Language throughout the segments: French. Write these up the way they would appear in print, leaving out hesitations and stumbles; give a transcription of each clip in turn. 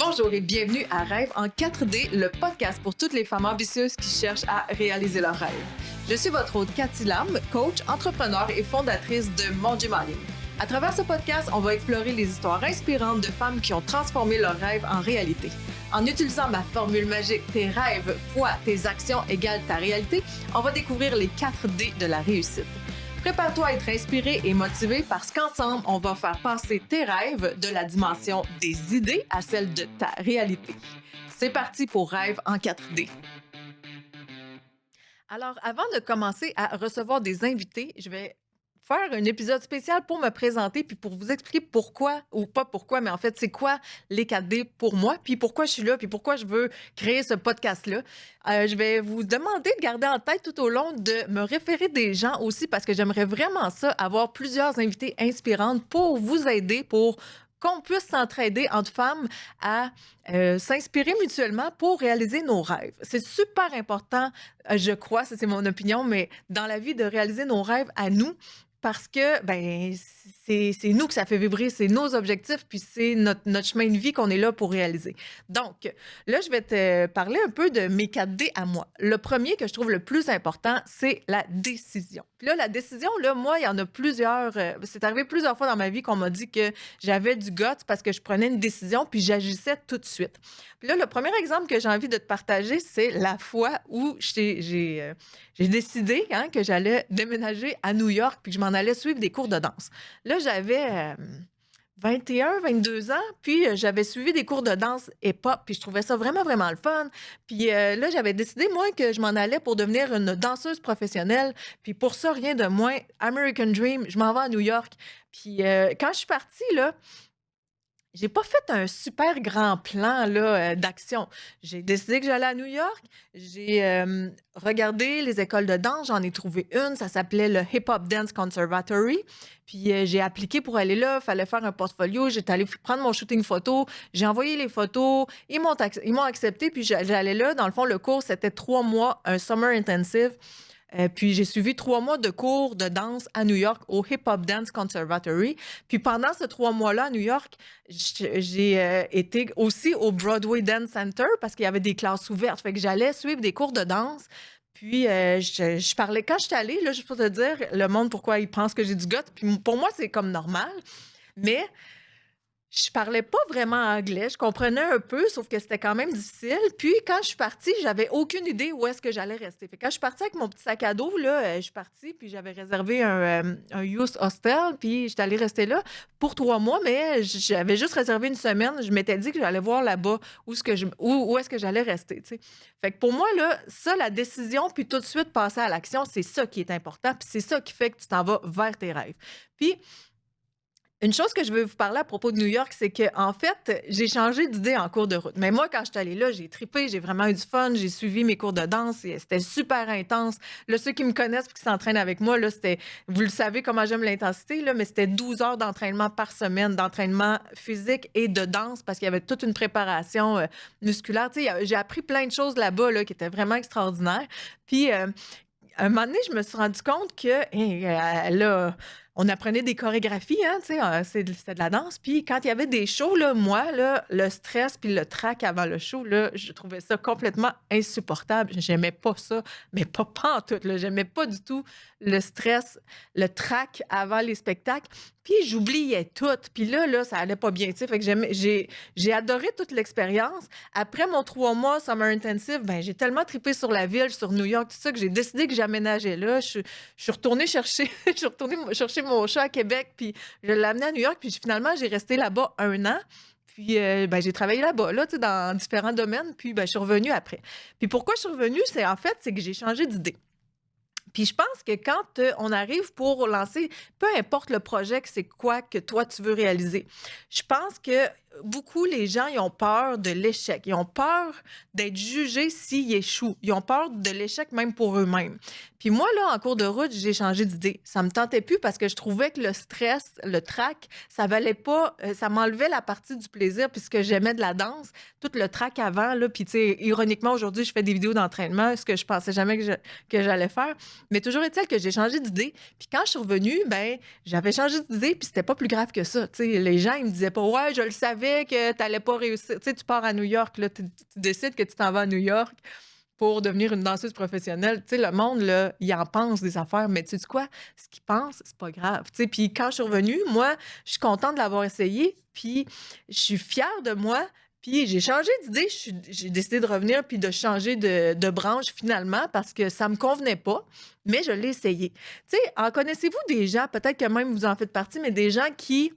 Bonjour et bienvenue à Rêve en 4D, le podcast pour toutes les femmes ambitieuses qui cherchent à réaliser leurs rêves. Je suis votre hôte Cathy Lam, coach, entrepreneur et fondatrice de Mon Gym en ligne. À travers ce podcast, on va explorer les histoires inspirantes de femmes qui ont transformé leurs rêves en réalité. En utilisant ma formule magique tes rêves fois tes actions égale ta réalité, on va découvrir les 4 D de la réussite. Prépare-toi à être inspiré et motivé parce qu'ensemble, on va faire passer tes rêves de la dimension des idées à celle de ta réalité. C'est parti pour Rêve en 4D. Alors, avant de commencer à recevoir des invités, je vais faire un épisode spécial pour me présenter puis pour vous expliquer pourquoi, ou pas pourquoi, mais en fait, c'est quoi les 4D pour moi, puis pourquoi je suis là, puis pourquoi je veux créer ce podcast-là. Je vais vous demander de garder en tête tout au long de me référer des gens aussi parce que j'aimerais vraiment ça, avoir plusieurs invités inspirantes pour vous aider, pour qu'on puisse s'entraider entre femmes à s'inspirer mutuellement pour réaliser nos rêves. C'est super important, je crois, ça c'est mon opinion, mais dans la vie de réaliser nos rêves à nous, parce que ben, c'est nous que ça fait vibrer, c'est nos objectifs, puis c'est notre chemin de vie qu'on est là pour réaliser. Donc, là, je vais te parler un peu de mes 4D à moi. Le premier que je trouve le plus important, c'est la décision. Puis là, la décision, là, moi, il y en a plusieurs. C'est arrivé plusieurs fois dans ma vie qu'on m'a dit que j'avais du guts parce que je prenais une décision puis j'agissais tout de suite. Puis là, le premier exemple que j'ai envie de te partager, c'est la fois où j'ai décidé que j'allais déménager à New York puis que je m'en allais suivre des cours de danse. Là, j'avais 21, 22 ans, puis j'avais suivi des cours de danse hip-hop, puis je trouvais ça vraiment, vraiment le fun. Puis là, j'avais décidé, moi, que je m'en allais pour devenir une danseuse professionnelle. Puis pour ça, rien de moins, American Dream, je m'en vais à New York. Puis quand je suis partie, là, j'ai pas fait un super grand plan là, d'action. J'ai décidé que j'allais à New York. J'ai regardé les écoles de danse. J'en ai trouvé une. Ça s'appelait le Hip Hop Dance Conservatory. Puis j'ai appliqué pour aller là. Il fallait faire un portfolio. J'étais allée prendre mon shooting photo. J'ai envoyé les photos. Ils m'ont accepté. Puis j'allais là. Dans le fond, le cours, c'était 3 mois, un summer intensive. Puis j'ai suivi 3 mois de cours de danse à New York au Hip Hop Dance Conservatory. Puis pendant ces 3 mois-là à New York, j'ai été aussi au Broadway Dance Center parce qu'il y avait des classes ouvertes. Fait que j'allais suivre des cours de danse. Puis je parlais, quand je suis allée, là, juste pour te dire, le monde, pourquoi ils pensent que j'ai du goût. Puis pour moi, c'est comme normal. Mais je parlais pas vraiment anglais, je comprenais un peu, sauf que c'était quand même difficile. Puis quand je suis partie, j'avais aucune idée où est-ce que j'allais rester. Fait que quand je suis partie avec mon petit sac à dos, là, je suis partie, puis j'avais réservé un youth hostel, puis j'étais allée rester là pour 3 mois, mais j'avais juste réservé une semaine. Je m'étais dit que j'allais voir là-bas où est-ce que j'allais rester, tu sais. Fait que pour moi, là, ça, la décision, puis tout de suite passer à l'action, c'est ça qui est important, puis c'est ça qui fait que tu t'en vas vers tes rêves. Puis une chose que je veux vous parler à propos de New York, c'est que en fait, j'ai changé d'idée en cours de route. Mais moi, quand je suis allée là, j'ai trippé, j'ai vraiment eu du fun, j'ai suivi mes cours de danse, et c'était super intense. Là, ceux qui me connaissent et qui s'entraînent avec moi, là, vous le savez comment j'aime l'intensité, là, mais c'était 12 heures d'entraînement par semaine, d'entraînement physique et de danse, parce qu'il y avait toute une préparation musculaire. Tu sais, j'ai appris plein de choses là-bas là, qui étaient vraiment extraordinaires. Puis, un moment donné, je me suis rendu compte que, là, on apprenait des chorégraphies, hein, tu sais, c'était de la danse. Puis quand il y avait des shows, là, moi, là, le stress puis le trac avant le show, là, je trouvais ça complètement insupportable. J'aimais pas ça, mais pas pantoute, là. J'aimais pas du tout le stress, le trac avant les spectacles. Puis j'oubliais tout. Puis là, ça allait pas bien, tu sais. Fait que j'ai adoré toute l'expérience. Après mon 3 mois Summer Intensive, ben j'ai tellement trippé sur la ville, sur New York, tout ça, que j'ai décidé que j'aménageais là. Je suis retournée chercher, je suis retournée chercher mon chat à Québec, puis je l'ai amené à New York, puis finalement, j'ai resté là-bas 1 an. Puis, ben, j'ai travaillé là-bas, là, tu sais, dans différents domaines, puis ben, je suis revenue après. Puis pourquoi je suis revenue, c'est que j'ai changé d'idée. Puis je pense que quand on arrive pour lancer, peu importe le projet, que c'est quoi que toi tu veux réaliser, je pense que beaucoup les gens, ils ont peur de l'échec. Ils ont peur d'être jugés s'ils échouent. Ils ont peur de l'échec même pour eux-mêmes. Puis moi, là, en cours de route, j'ai changé d'idée. Ça me tentait plus parce que je trouvais que le stress, le trac, ça valait pas, ça m'enlevait la partie du plaisir puisque j'aimais de la danse, tout le trac avant, là. Puis tu sais, ironiquement, aujourd'hui, je fais des vidéos d'entraînement, ce que je pensais jamais que j'allais faire. Mais toujours est-il que j'ai changé d'idée. Puis quand je suis revenue, ben j'avais changé d'idée, puis c'était pas plus grave que ça. Tu sais, les gens, ils me disaient pas, ouais, je le savais, savais que tu n'allais pas réussir. Tu sais, tu pars à New York, là, tu décides que tu t'en vas à New York pour devenir une danseuse professionnelle. Tu sais, le monde, là, il en pense des affaires, mais tu sais quoi? Ce qu'il pense, c'est pas grave. Tu sais, puis quand je suis revenue, moi, je suis contente de l'avoir essayé, puis je suis fière de moi, puis j'ai changé d'idée. J'ai décidé de revenir puis de changer de branche finalement parce que ça me convenait pas, mais je l'ai essayé. Tu sais, en connaissez-vous des gens, peut-être que même vous en faites partie, mais des gens qui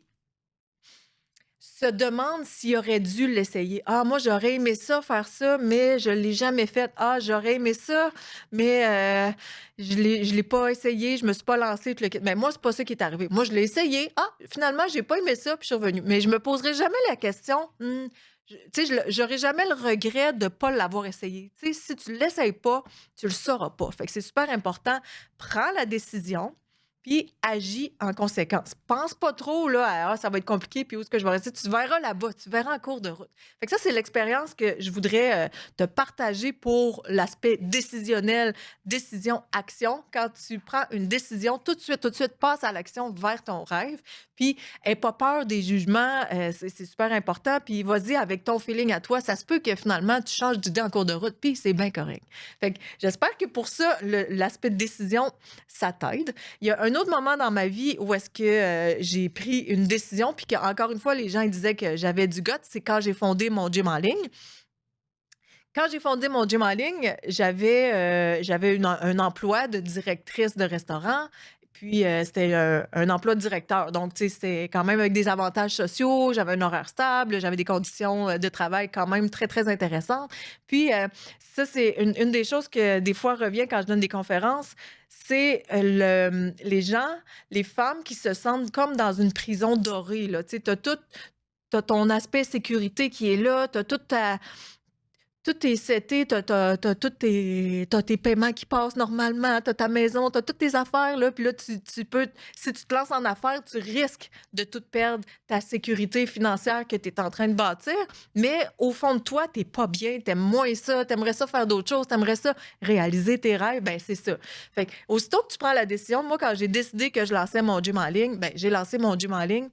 se demande s'il aurait dû l'essayer. Ah, moi, j'aurais aimé ça, faire ça, mais je ne l'ai jamais fait. Ah, j'aurais aimé ça, mais je l'ai pas essayé, je me suis pas lancée. Mais moi, c'est pas ça qui est arrivé. Moi, je l'ai essayé. Ah, finalement, j'ai pas aimé ça, puis je suis revenue. Mais je me poserai jamais la question. Tu sais, j'aurais jamais le regret de pas l'avoir essayé. Tu sais, si tu l'essayes pas, tu le sauras pas. Fait que c'est super important. Prends la décision puis agis en conséquence. Pense pas trop là, à ça va être compliqué, puis où est-ce que je vais rester. Tu verras là-bas, tu verras en cours de route. Fait que ça, c'est l'expérience que je voudrais te partager pour l'aspect décisionnel, décision-action. Quand tu prends une décision, tout de suite, passe à l'action vers ton rêve. Puis, aie pas peur des jugements, c'est super important. Puis, vas-y avec ton feeling à toi. Ça se peut que finalement, tu changes d'idée en cours de route, puis c'est bien correct. Fait que j'espère que pour ça, l'aspect de décision, ça t'aide. Il y a un autre moment dans ma vie où est-ce que j'ai pris une décision, puis qu'encore une fois, les gens ils disaient que j'avais du gut, c'est quand j'ai fondé mon gym en ligne. Quand j'ai fondé mon gym en ligne, j'avais un emploi de directrice de restaurant. Puis, c'était un emploi de directeur. Donc, tu sais, c'était quand même avec des avantages sociaux. J'avais un horaire stable. J'avais des conditions de travail quand même très, très intéressantes. Puis, ça, c'est une des choses que des fois revient quand je donne des conférences. C'est les gens, les femmes qui se sentent comme dans une prison dorée, là. Tu sais, t'as ton aspect sécurité qui est là. T'as toute ta tout est seté, t'as tes paiements qui passent normalement, t'as ta maison, t'as toutes tes affaires, là, puis là, tu peux si tu te lances en affaires, tu risques de tout perdre, ta sécurité financière que tu es en train de bâtir, mais au fond de toi, tu pas bien, tu aimes moins ça, tu aimerais ça faire d'autres choses, tu aimerais ça réaliser tes rêves, ben c'est ça. Fait que aussitôt que tu prends la décision, moi, quand j'ai décidé que je lançais mon gym en ligne, ben j'ai lancé mon gym en ligne.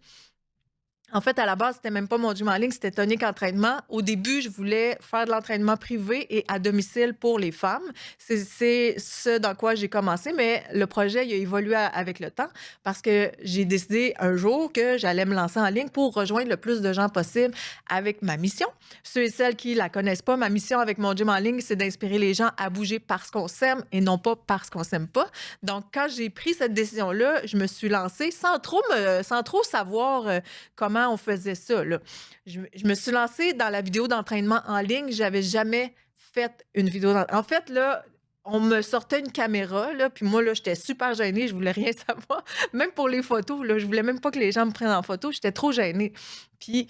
En fait, à la base, c'était même pas mon gym en ligne, c'était Tonic Entraînement. Au début, je voulais faire de l'entraînement privé et à domicile pour les femmes. C'est ce dans quoi j'ai commencé, mais le projet il a évolué avec le temps parce que j'ai décidé un jour que j'allais me lancer en ligne pour rejoindre le plus de gens possible avec ma mission. Ceux et celles qui la connaissent pas, ma mission avec mon gym en ligne, c'est d'inspirer les gens à bouger parce qu'on s'aime et non pas parce qu'on s'aime pas. Donc, quand j'ai pris cette décision-là, je me suis lancée sans trop savoir comment on faisait ça, là. Je me suis lancée dans la vidéo d'entraînement en ligne. J'avais jamais fait une vidéo En fait, là, on me sortait une caméra, là, puis moi, là, j'étais super gênée. Je voulais rien savoir. Même pour les photos, là, je voulais même pas que les gens me prennent en photo. J'étais trop gênée. Puis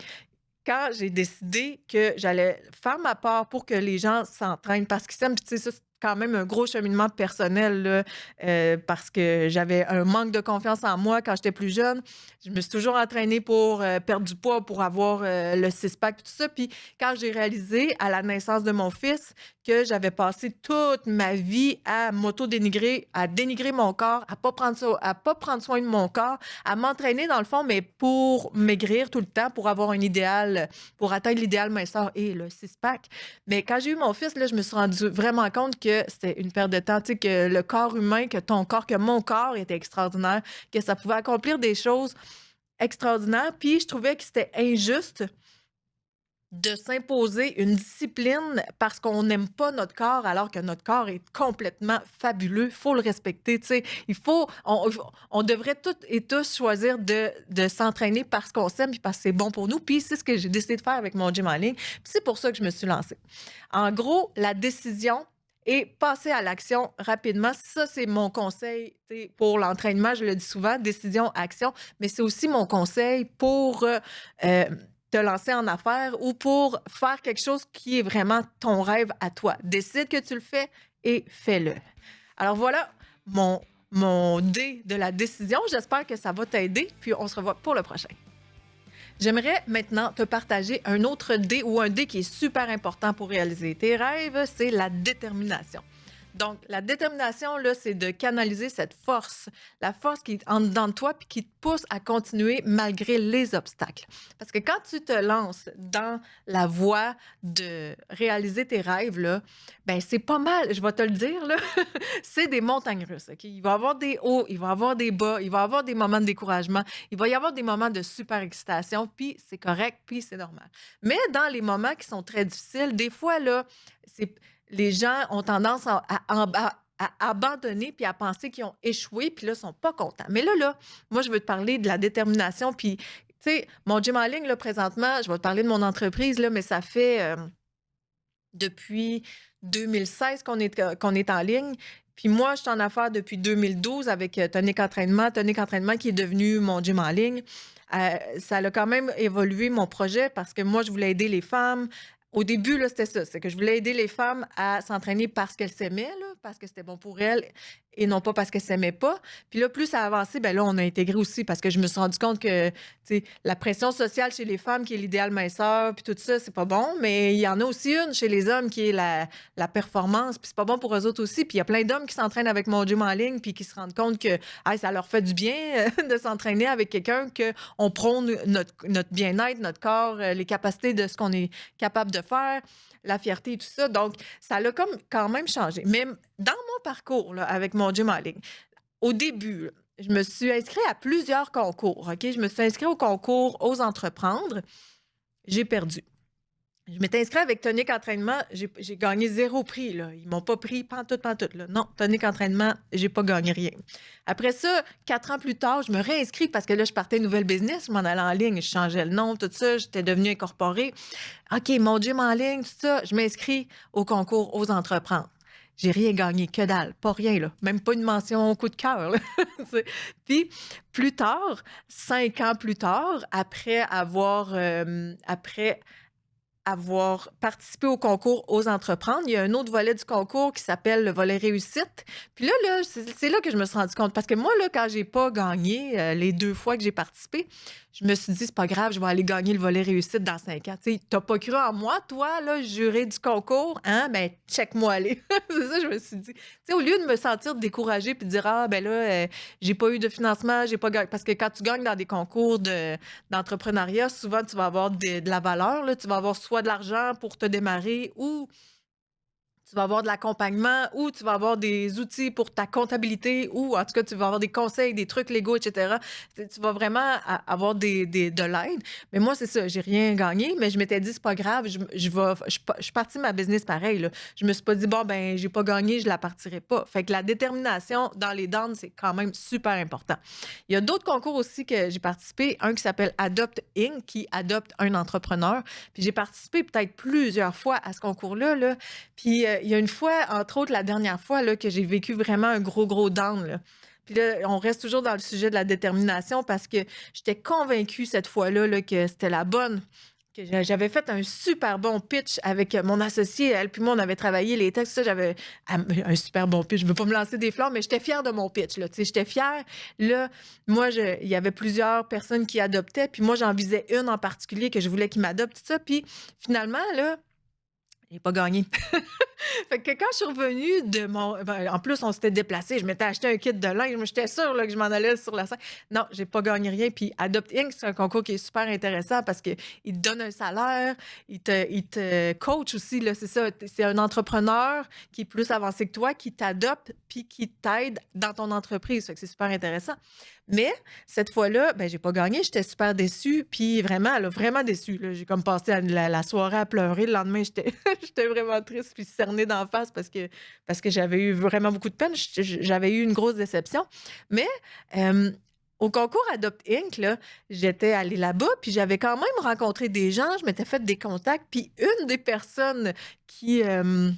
quand j'ai décidé que j'allais faire ma part pour que les gens s'entraînent parce qu'ils s'aiment, puis tu sais, ça, c'est quand même un gros cheminement personnel, là, parce que j'avais un manque de confiance en moi quand j'étais plus jeune. Je me suis toujours entraînée pour perdre du poids, pour avoir le six-pack, tout ça. Puis quand j'ai réalisé à la naissance de mon fils que j'avais passé toute ma vie à m'auto-dénigrer, à dénigrer mon corps, à pas prendre soin de mon corps, à m'entraîner dans le fond, mais pour maigrir tout le temps, pour avoir un idéal, pour atteindre l'idéal minceur et le six-pack. Mais quand j'ai eu mon fils, là, je me suis rendu vraiment compte que c'était une perte de temps, tu sais, que le corps humain, que ton corps, que mon corps était extraordinaire, que ça pouvait accomplir des choses extraordinaires. Puis je trouvais que c'était injuste de s'imposer une discipline parce qu'on n'aime pas notre corps alors que notre corps est complètement fabuleux. Il faut le respecter, tu sais. On devrait toutes et tous choisir de s'entraîner parce qu'on s'aime et parce que c'est bon pour nous. Puis c'est ce que j'ai décidé de faire avec mon gym en ligne. Puis c'est pour ça que je me suis lancée. En gros, la décision et passer à l'action rapidement. Ça, c'est mon conseil pour l'entraînement. Je le dis souvent, décision, action. Mais c'est aussi mon conseil pour te lancer en affaires ou pour faire quelque chose qui est vraiment ton rêve à toi. Décide que tu le fais et fais-le. Alors voilà mon dé de la décision. J'espère que ça va t'aider. Puis on se revoit pour le prochain. J'aimerais maintenant te partager un autre dé ou un dé qui est super important pour réaliser tes rêves, c'est la détermination. Donc, la détermination, là, c'est de canaliser cette force, la force qui est en dedans de toi puis qui te pousse à continuer malgré les obstacles. Parce que quand tu te lances dans la voie de réaliser tes rêves, là, ben c'est pas mal, je vais te le dire, là, c'est des montagnes russes, OK? Il va y avoir des hauts, il va y avoir des bas, il va y avoir des moments de découragement, il va y avoir des moments de super excitation, puis c'est correct, puis c'est normal. Mais dans les moments qui sont très difficiles, des fois, là, c'est les gens ont tendance à abandonner puis à penser qu'ils ont échoué, puis là, ils sont pas contents. Mais là, moi, je veux te parler de la détermination. Puis, tu sais, mon gym en ligne, là, présentement, je vais te parler de mon entreprise, là, mais ça fait depuis 2016 qu'on est en ligne. Puis moi, je suis en affaires depuis 2012 avec Tonic Entraînement. Tonic Entraînement qui est devenu mon gym en ligne. Ça a quand même évolué mon projet parce que moi, je voulais aider les femmes. Au début, là, c'était ça. C'est que je voulais aider les femmes à s'entraîner parce qu'elles s'aimaient, là, parce que c'était bon pour elles et non pas parce qu'elles s'aimaient pas. Puis là, plus ça a avancé, ben là, on a intégré aussi parce que je me suis rendu compte que, tu sais, la pression sociale chez les femmes, qui est l'idéal minceur, puis tout ça, c'est pas bon. Mais il y en a aussi une chez les hommes qui est la performance, puis c'est pas bon pour eux autres aussi. Puis il y a plein d'hommes qui s'entraînent avec mon gym en ligne, puis qui se rendent compte que ah, ça leur fait du bien de s'entraîner avec quelqu'un, qu'on prône notre bien-être, notre corps, les capacités de ce qu'on est capable de faire, la fierté et tout ça. Donc, ça l'a comme quand même changé. Mais dans mon parcours là, avec mon gym en ligne, au début, là, je me suis inscrite à plusieurs concours. OK? Je me suis inscrite au concours Ose entreprendre. J'ai perdu. Je m'étais inscrite avec Tonic Entraînement, j'ai gagné 0 prix, là. Ils m'ont pas pris pantoute, pantoute, là. Non, Tonic Entraînement, j'ai pas gagné rien. Après ça, 4 ans plus tard, je me réinscris parce que là, je partais nouvelle business, je m'en allais en ligne, je changeais le nom, tout ça, j'étais devenue incorporée. OK, mon gym en ligne, tout ça, je m'inscris au concours Ose entreprendre. J'ai rien gagné, que dalle, pas rien, là. Même pas une mention coup de cœur, là. Puis, plus tard, 5 ans plus tard, après avoir participé au concours Ose entreprendre. Il y a un autre volet du concours qui s'appelle le volet réussite. Puis là, c'est là que je me suis rendu compte. Parce que moi, là, quand j'ai pas gagné les 2 fois que j'ai participé, je me suis dit, c'est pas grave, je vais aller gagner le volet réussite dans 5 ans. Tu sais, t'as pas cru en moi, toi, là, juré du concours, hein? Ben, check-moi aller. C'est ça, je me suis dit. Tu sais, au lieu de me sentir découragée puis de dire, ah, ben là, j'ai pas eu de financement, j'ai pas gagné. Parce que quand tu gagnes dans des concours d'entrepreneuriat, souvent, tu vas avoir de la valeur, là. Tu vas avoir soit de l'argent pour te démarrer ou tu vas avoir de l'accompagnement ou tu vas avoir des outils pour ta comptabilité ou en tout cas, tu vas avoir des conseils, des trucs légaux, etc. Tu vas vraiment avoir de l'aide. Mais moi, c'est ça, j'ai rien gagné, mais je m'étais dit, c'est pas grave, je suis partie de ma business pareil, là. Je me suis pas dit, bon, ben, j'ai pas gagné, je la partirai pas. Fait que la détermination dans les downs, c'est quand même super important. Il y a d'autres concours aussi que j'ai participé, un qui s'appelle Adopt Inc., qui adopte un entrepreneur. Puis j'ai participé peut-être plusieurs fois à ce concours-là, là. Puis il y a une fois, entre autres la dernière fois, là, que j'ai vécu vraiment un gros, gros down, là. Puis là, on reste toujours dans le sujet de la détermination parce que j'étais convaincue cette fois-là là, que c'était la bonne. Que j'avais fait un super bon pitch avec mon associée. Elle puis moi, on avait travaillé les textes. Ça, j'avais un super bon pitch. Je veux pas me lancer des fleurs, mais j'étais fière de mon pitch. Là, tu sais, j'étais fière. Là, moi, il y avait plusieurs personnes qui adoptaient. Puis moi, j'en visais une en particulier que je voulais qu'il m'adopte, tout ça. Puis finalement, là, j'ai pas gagné. Fait que quand je suis revenue de mon en plus, on s'était déplacés, je m'étais acheté un kit de linge, moi, j'étais sûre, là, que je m'en allais sur la scène. Non, j'ai pas gagné rien. Puis Adopt Inc., c'est un concours qui est super intéressant parce qu'il te donne un salaire, il te coach aussi, là, c'est ça. C'est un entrepreneur qui est plus avancé que toi, qui t'adopte puis qui t'aide dans ton entreprise. Fait que c'est super intéressant. Mais cette fois-là, ben, j'ai pas gagné, j'étais super déçue, puis vraiment, là, vraiment déçue, là. J'ai comme passé la soirée à pleurer. Le lendemain, j'étais j'étais vraiment triste puis cernée d'en face parce que j'avais eu vraiment beaucoup de peine. J'avais eu une grosse déception. Mais au concours Adopt Inc., là, j'étais allée là-bas, puis j'avais quand même rencontré des gens, je m'étais fait des contacts, puis qui... euh,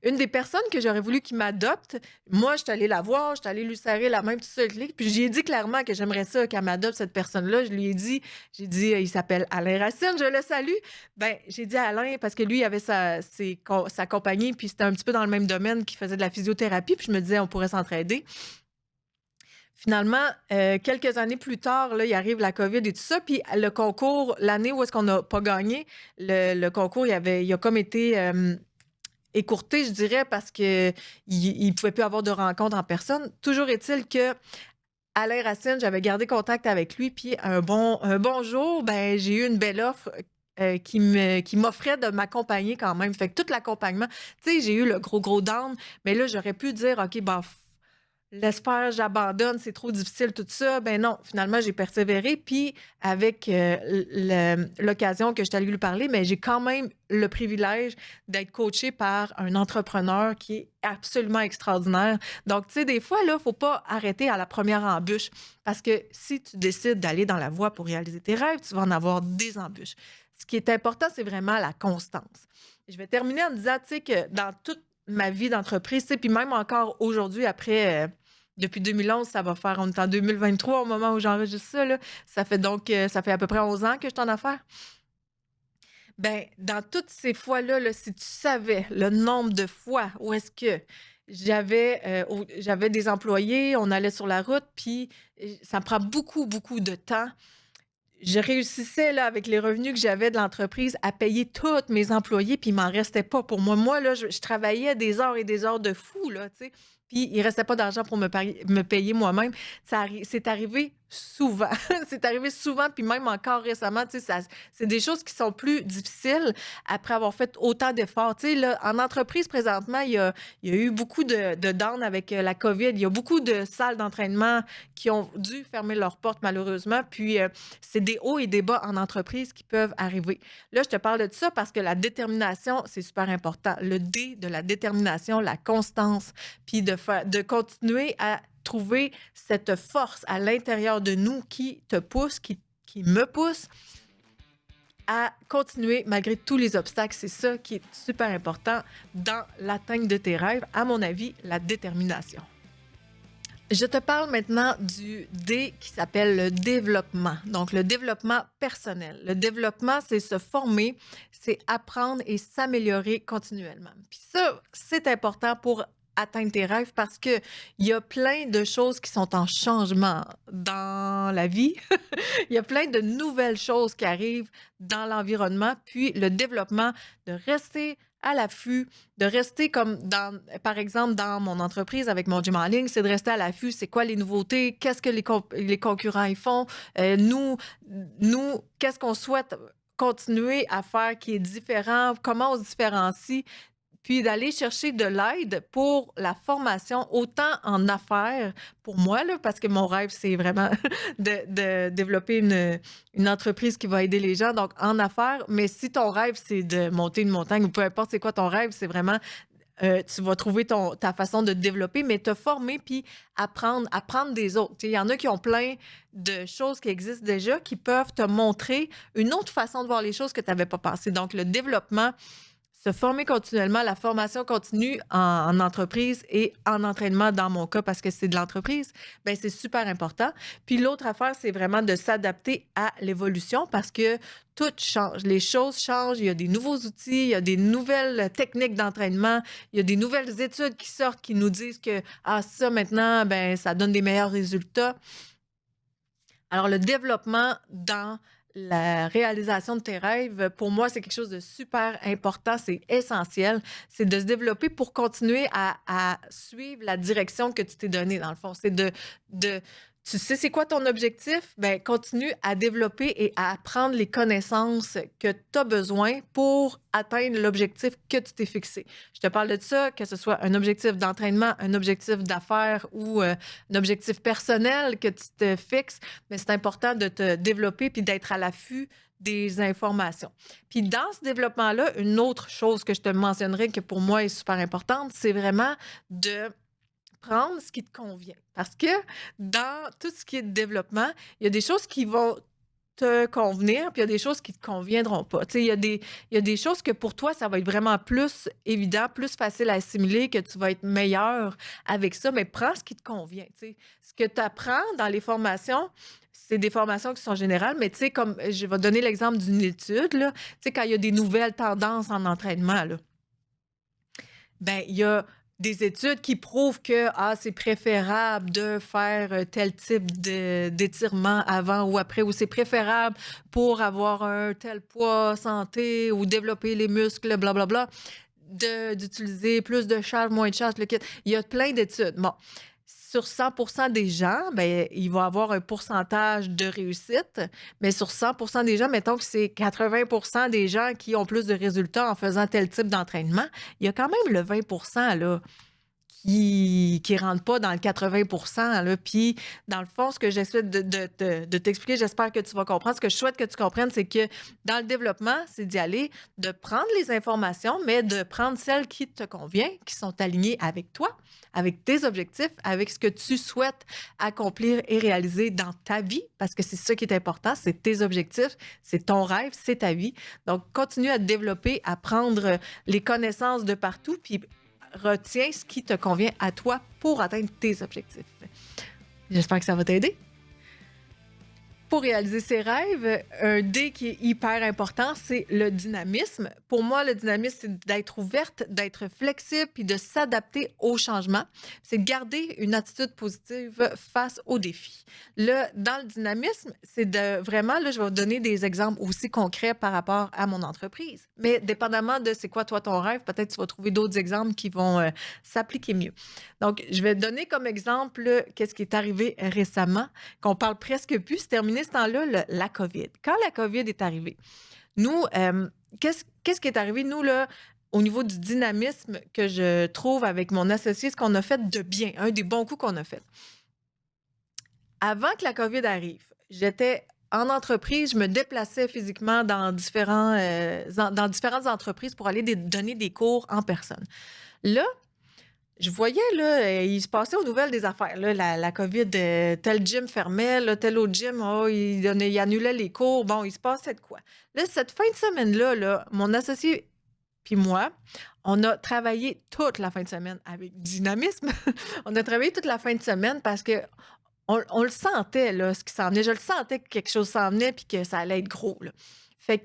une des personnes que j'aurais voulu qu'il m'adopte, moi, je suis allée la voir, je suis allée lui serrer la main, tout ça, puis j'ai dit clairement que j'aimerais ça qu'elle m'adopte, cette personne-là. Je lui ai dit, j'ai dit, il s'appelle Alain Racine, je le salue. Ben, j'ai dit à Alain, parce que lui, il avait sa compagnie, puis c'était un petit peu dans le même domaine, qui faisait de la physiothérapie, puis je me disais, on pourrait s'entraider. Finalement, quelques années plus tard, là, il arrive la COVID et tout ça, puis le concours, l'année où est-ce qu'on n'a pas gagné, le concours, il a comme été... écourté, je dirais, parce qu'il ne pouvait plus avoir de rencontres en personne. Toujours est-il que Alain Racine, j'avais gardé contact avec lui, puis un bon jour, ben, j'ai eu une belle offre qui m'offrait de m'accompagner quand même. Fait que tout l'accompagnement, tu sais, j'ai eu le gros down, mais là, j'aurais pu dire, OK, ben, laisse faire, j'abandonne, c'est trop difficile, tout ça. Ben non, finalement, j'ai persévéré. Puis, avec l'occasion que je suis allée lui parler, mais j'ai quand même le privilège d'être coachée par un entrepreneur qui est absolument extraordinaire. Donc, tu sais, des fois, là, il ne faut pas arrêter à la première embûche. Parce que si tu décides d'aller dans la voie pour réaliser tes rêves, tu vas en avoir des embûches. Ce qui est important, c'est vraiment la constance. Je vais terminer en disant, tu sais, que dans toute ma vie d'entreprise, tu sais, puis même encore aujourd'hui, après, depuis 2011, ça va faire, on est en 2023 au moment où j'enregistre ça, là. Ça fait donc, ça fait à peu près 11 ans que je suis en affaires. Ben, dans toutes ces fois-là, là, si tu savais le nombre de fois où est-ce que j'avais des employés, on allait sur la route, puis ça me prend beaucoup de temps. Je réussissais là, avec les revenus que j'avais de l'entreprise à payer tous mes employés, puis il m'en restait pas pour moi. Moi, là, je travaillais des heures et des heures de fou, là, tu sais. Puis il restait pas d'argent pour me payer moi-même. C'est arrivé souvent. C'est arrivé souvent, puis même encore récemment, tu sais, c'est des choses qui sont plus difficiles après avoir fait autant d'efforts. Tu sais, là, en entreprise, présentement, il y a eu beaucoup de down avec la COVID. Il y a beaucoup de salles d'entraînement qui ont dû fermer leurs portes, malheureusement. Puis, c'est des hauts et des bas en entreprise qui peuvent arriver. Là, je te parle de ça parce que la détermination, c'est super important. Le D de la détermination, la constance, puis de continuer à trouver cette force à l'intérieur de nous qui te pousse, qui me pousse à continuer malgré tous les obstacles. C'est ça qui est super important dans l'atteinte de tes rêves, à mon avis, la détermination. Je te parle maintenant du D qui s'appelle le développement. Donc, le développement personnel. Le développement, c'est se former, c'est apprendre et s'améliorer continuellement. Puis ça, c'est important pour atteindre tes rêves parce qu'il y a plein de choses qui sont en changement dans la vie. Il y a plein de nouvelles choses qui arrivent dans l'environnement. Puis le développement, de rester à l'affût, de rester comme par exemple, dans mon entreprise avec mon gym en ligne, c'est de rester à l'affût. C'est quoi les nouveautés? Qu'est-ce que les concurrents ils font? Nous, qu'est-ce qu'on souhaite continuer à faire qui est différent? Comment on se différencie? Puis d'aller chercher de l'aide pour la formation, autant en affaires, pour moi, là, parce que mon rêve, c'est vraiment de développer une entreprise qui va aider les gens, donc en affaires. Mais si ton rêve, c'est de monter une montagne ou peu importe c'est quoi ton rêve, c'est vraiment, tu vas trouver ta façon de te développer, mais te former puis apprendre des autres. Tu sais, il y en a qui ont plein de choses qui existent déjà, qui peuvent te montrer une autre façon de voir les choses que tu n'avais pas pensé. Donc, le développement, se former continuellement, la formation continue en entreprise et en entraînement dans mon cas parce que c'est de l'entreprise, ben c'est super important. Puis l'autre affaire, c'est vraiment de s'adapter à l'évolution parce que tout change, les choses changent, il y a des nouveaux outils, il y a des nouvelles techniques d'entraînement, il y a des nouvelles études qui sortent qui nous disent que ça maintenant, ben ça donne des meilleurs résultats. Alors, le développement dans la réalisation de tes rêves, pour moi, c'est quelque chose de super important, c'est essentiel. C'est de se développer pour continuer à suivre la direction que tu t'es donnée, dans le fond. C'est tu sais c'est quoi ton objectif? Ben, continue à développer et à apprendre les connaissances que tu as besoin pour atteindre l'objectif que tu t'es fixé. Je te parle de ça, que ce soit un objectif d'entraînement, un objectif d'affaires ou un objectif personnel que tu te fixes, mais c'est important de te développer puis d'être à l'affût des informations. Puis dans ce développement-là, une autre chose que je te mentionnerai que pour moi est super importante, c'est vraiment de prendre ce qui te convient. Parce que dans tout ce qui est développement, il y a des choses qui vont te convenir, puis il y a des choses qui ne te conviendront pas. Tu sais, il y a des choses que pour toi, ça va être vraiment plus évident, plus facile à assimiler, que tu vas être meilleur avec ça, mais prends ce qui te convient. Tu sais. Ce que tu apprends dans les formations, c'est des formations qui sont générales, mais tu sais, comme je vais donner l'exemple d'une étude, là, tu sais, quand il y a des nouvelles tendances en entraînement, là, ben, il y a des études qui prouvent que c'est préférable de faire tel type d'étirement avant ou après, ou c'est préférable pour avoir un tel poids santé ou développer les muscles, blablabla. d'utiliser plus de charge, moins de charge, le kit. Il y a plein d'études. Bon, sur 100 des gens, ben, il va y avoir un pourcentage de réussite, mais sur 100 des gens, mettons que c'est 80 des gens qui ont plus de résultats en faisant tel type d'entraînement, il y a quand même le 20 là, qui rentrent pas dans le 80 là. Puis, dans le fond, ce que j'essaie de t'expliquer, j'espère que tu vas comprendre. Ce que je souhaite que tu comprennes, c'est que dans le développement, c'est d'y aller, de prendre les informations, mais de prendre celles qui te conviennent, qui sont alignées avec toi, avec tes objectifs, avec ce que tu souhaites accomplir et réaliser dans ta vie, parce que c'est ça qui est important, c'est tes objectifs, c'est ton rêve, c'est ta vie. Donc, continue à te développer, à prendre les connaissances de partout, puis retiens ce qui te convient à toi pour atteindre tes objectifs. J'espère que ça va t'aider. Pour réaliser ses rêves, un D qui est hyper important, c'est le dynamisme. Pour moi, le dynamisme, c'est d'être ouverte, d'être flexible puis de s'adapter aux changements. C'est de garder une attitude positive face aux défis. Là, dans le dynamisme, c'est de vraiment, là, je vais vous donner des exemples aussi concrets par rapport à mon entreprise. Mais dépendamment de c'est quoi toi ton rêve, peut-être tu vas trouver d'autres exemples qui vont s'appliquer mieux. Donc, je vais donner comme exemple qu'est-ce qui est arrivé récemment, qu'on parle presque plus. C'est terminé ce temps-là, la COVID. Quand la COVID est arrivée, nous, qu'est-ce qui est arrivé, nous, là, au niveau du dynamisme que je trouve avec mon associé, ce qu'on a fait de bien, un des bons coups qu'on a fait. Avant que la COVID arrive, j'étais en entreprise, je me déplaçais physiquement dans différentes entreprises pour aller donner des cours en personne. Là, je voyais, là, il se passait aux nouvelles des affaires. Là, la COVID, tel gym fermait, là, tel autre gym, il annulait les cours. Bon, il se passait de quoi? Là, cette fin de semaine-là, là, mon associé puis moi, on a travaillé toute la fin de semaine avec dynamisme. On a travaillé toute la fin de semaine parce que on le sentait, là, ce qui s'en venait. Je le sentais que quelque chose s'en venait puis que ça allait être gros, là. Fait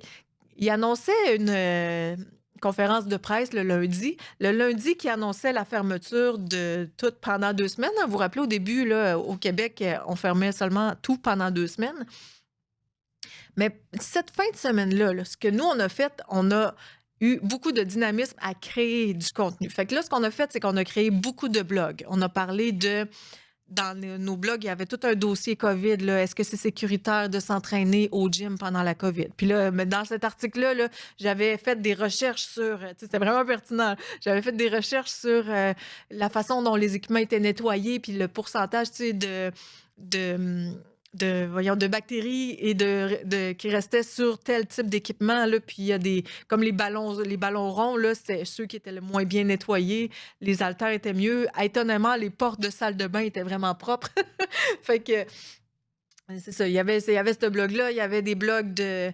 qu'il annonçait une conférence de presse le lundi. Le lundi qui annonçait la fermeture de tout pendant 2 semaines. Vous vous rappelez, au début, là, au Québec, on fermait seulement tout pendant 2 semaines. Mais cette fin de semaine-là, là, ce que nous, on a fait, on a eu beaucoup de dynamisme à créer du contenu. Fait que là, ce qu'on a fait, c'est qu'on a créé beaucoup de blogs. On a parlé de dans nos blogs, il y avait tout un dossier COVID. Là. Est-ce que c'est sécuritaire de s'entraîner au gym pendant la COVID? Puis là, mais dans cet article-là, là, j'avais fait des recherches sur... C'était vraiment pertinent. J'avais fait des recherches sur la façon dont les équipements étaient nettoyés, puis le pourcentage de, voyons, de bactéries et qui restaient sur tel type d'équipement. Là. Puis il y a des... Comme les ballons ronds, là, c'était ceux qui étaient le moins bien nettoyés. Les haltères étaient mieux. Étonnamment, les portes de salle de bain étaient vraiment propres. Fait que c'est ça. Il y avait ce blog-là. Il y avait des blogs de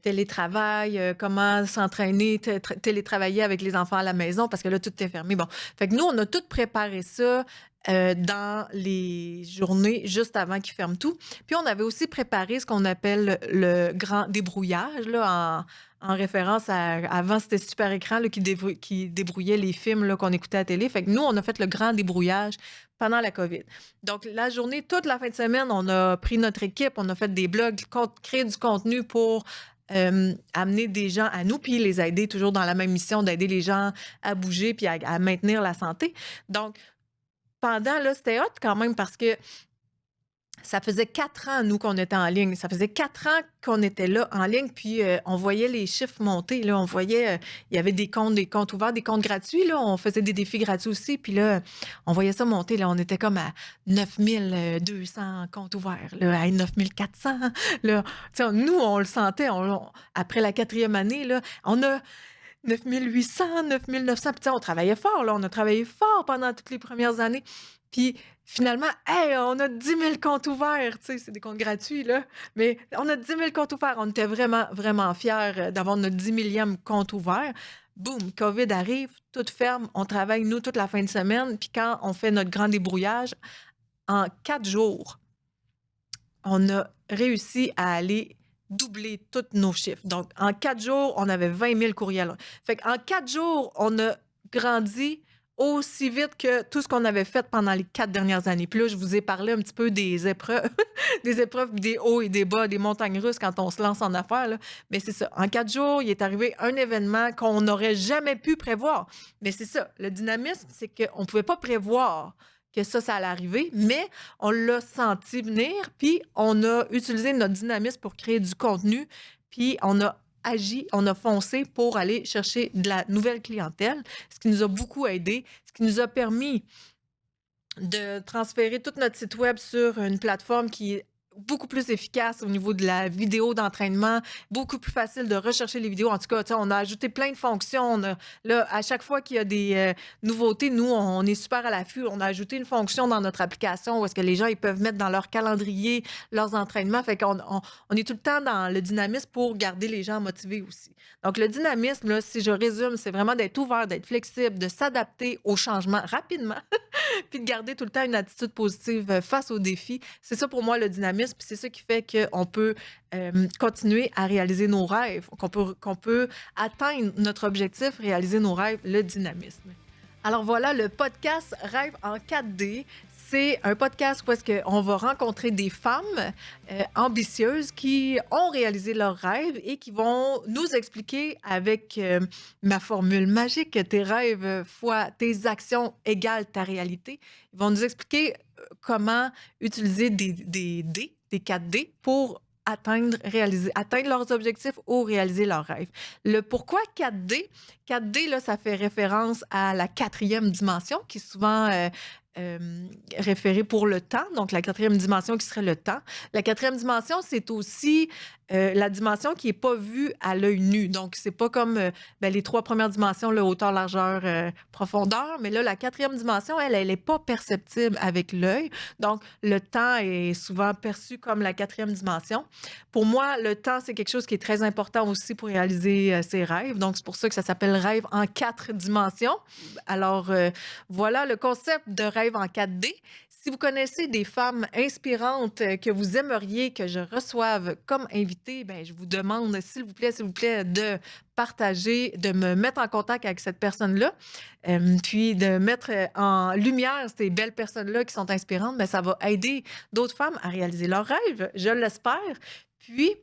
télétravail, comment s'entraîner, télétravailler avec les enfants à la maison, parce que là, tout est fermé. Bon. Fait que nous, on a tout préparé ça dans les journées juste avant qu'ils ferment tout. Puis on avait aussi préparé ce qu'on appelle le grand débrouillage, là, en référence avant, c'était Super Écran là, qui débrouillait les films là, qu'on écoutait à la télé. Fait que nous, on a fait le grand débrouillage pendant la COVID. Donc, la journée, toute la fin de semaine, on a pris notre équipe, on a fait des blogs, créé du contenu pour amener des gens à nous, puis les aider toujours dans la même mission d'aider les gens à bouger puis à maintenir la santé. Donc, pendant, là, c'était hot quand même parce que ça faisait 4 ans, nous, qu'on était en ligne. Ça faisait 4 ans qu'on était là en ligne, puis on voyait les chiffres monter. Là, on voyait, il y avait des comptes ouverts, des comptes gratuits. Là, on faisait des défis gratuits aussi, puis là, on voyait ça monter. Là, on était comme à 9200 comptes ouverts, là, à 9400. Là. Nous, on le sentait. Après la 4e année, là, on a 9800, 9900. Puis on travaillait fort. Là, on a travaillé fort pendant toutes les premières années. Puis finalement, hey, on a 10 000 comptes ouverts. C'est des comptes gratuits, là. Mais on a 10 000 comptes ouverts. On était vraiment, vraiment fiers d'avoir notre 10 millième compte ouvert. Boum, COVID arrive, tout ferme. On travaille, nous, toute la fin de semaine. Puis quand on fait notre grand débrouillage, en 4 jours, on a réussi à aller doubler tous nos chiffres. Donc, en 4 jours, on avait 20 000 courriels. Fait qu'en 4 jours, on a grandi aussi vite que tout ce qu'on avait fait pendant les 4 dernières années. Puis là, je vous ai parlé un petit peu des épreuves, des épreuves, des hauts et des bas, des montagnes russes quand on se lance en affaires, là. Mais c'est ça. En 4 jours, il est arrivé un événement qu'on n'aurait jamais pu prévoir. Mais c'est ça. Le dynamisme, c'est qu'on ne pouvait pas prévoir que ça allait arriver, mais on l'a senti venir, puis on a utilisé notre dynamisme pour créer du contenu, puis on a agi, on a foncé pour aller chercher de la nouvelle clientèle, ce qui nous a beaucoup aidé, ce qui nous a permis de transférer tout notre site web sur une plateforme qui est beaucoup plus efficace au niveau de la vidéo d'entraînement, beaucoup plus facile de rechercher les vidéos. En tout cas, tu sais, on a ajouté plein de fonctions. Là, à chaque fois qu'il y a des nouveautés, nous, on est super à l'affût. On a ajouté une fonction dans notre application où est-ce que les gens ils peuvent mettre dans leur calendrier leurs entraînements. Fait qu'on on est tout le temps dans le dynamisme pour garder les gens motivés aussi. Donc, le dynamisme, là, si je résume, c'est vraiment d'être ouvert, d'être flexible, de s'adapter aux changements rapidement puis de garder tout le temps une attitude positive face aux défis. C'est ça pour moi le dynamisme, puis c'est ça qui fait qu'on peut continuer à réaliser nos rêves, qu'on peut atteindre notre objectif, réaliser nos rêves, le dynamisme. Alors voilà, le podcast Rêve en 4D. C'est un podcast où est-ce qu'on va rencontrer des femmes ambitieuses qui ont réalisé leurs rêves et qui vont nous expliquer avec ma formule magique, tes rêves fois tes actions égale ta réalité. Ils vont nous expliquer comment utiliser des 4D pour atteindre leurs objectifs ou réaliser leurs rêves. Le pourquoi 4D? 4D, là, ça fait référence à la 4e dimension qui est souvent référée pour le temps. Donc, la 4e dimension qui serait le temps. La 4e dimension, c'est aussi la dimension qui n'est pas vue à l'œil nu. Donc, c'est pas comme les 3 premières dimensions, le hauteur, largeur, profondeur. Mais là, la 4e dimension, elle n'est pas perceptible avec l'œil. Donc, le temps est souvent perçu comme la 4e dimension. Pour moi, le temps, c'est quelque chose qui est très important aussi pour réaliser ses rêves. Donc, c'est pour ça que ça s'appelle rêve en 4 dimensions. Alors, voilà le concept de rêve en 4D. Si vous connaissez des femmes inspirantes que vous aimeriez que je reçoive comme invitée, ben, je vous demande, s'il vous plaît, de partager, de me mettre en contact avec cette personne-là, puis de mettre en lumière ces belles personnes-là qui sont inspirantes. Ben, ça va aider d'autres femmes à réaliser leurs rêves, je l'espère. Puis,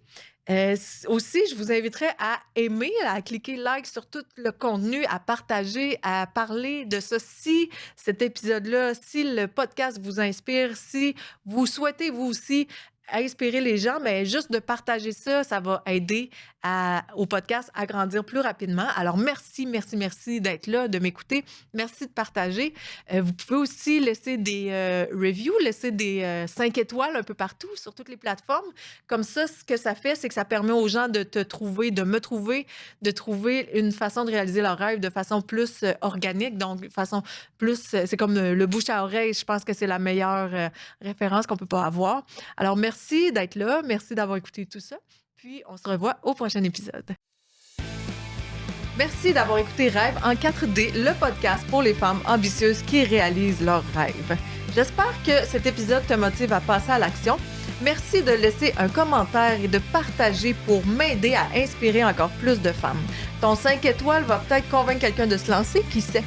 aussi, je vous inviterai à aimer, à cliquer like sur tout le contenu, à partager, à parler de ça. Si cet épisode-là, si le podcast vous inspire, si vous souhaitez vous aussi inspirer les gens, mais juste de partager ça, ça va aider au podcast à grandir plus rapidement. Alors, merci d'être là, de m'écouter. Merci de partager. Vous pouvez aussi laisser des reviews, laisser des 5 étoiles un peu partout sur toutes les plateformes. Comme ça, ce que ça fait, c'est que ça permet aux gens de te trouver, de me trouver, de trouver une façon de réaliser leur rêve de façon plus organique, donc de façon plus... c'est comme le bouche à oreille. Je pense que c'est la meilleure référence qu'on peut pas avoir. Alors, merci d'être là. Merci d'avoir écouté tout ça. Puis, on se revoit au prochain épisode. Merci d'avoir écouté Rêve en 4D, le podcast pour les femmes ambitieuses qui réalisent leurs rêves. J'espère que cet épisode te motive à passer à l'action. Merci de laisser un commentaire et de partager pour m'aider à inspirer encore plus de femmes. Ton 5 étoiles va peut-être convaincre quelqu'un de se lancer, qui sait?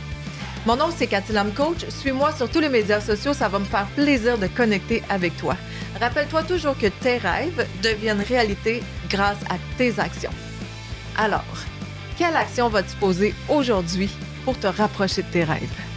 Mon nom, c'est Cathy Lam Coach. Suis-moi sur tous les médias sociaux, ça va me faire plaisir de connecter avec toi. Rappelle-toi toujours que tes rêves deviennent réalité grâce à tes actions. Alors, quelle action vas-tu poser aujourd'hui pour te rapprocher de tes rêves?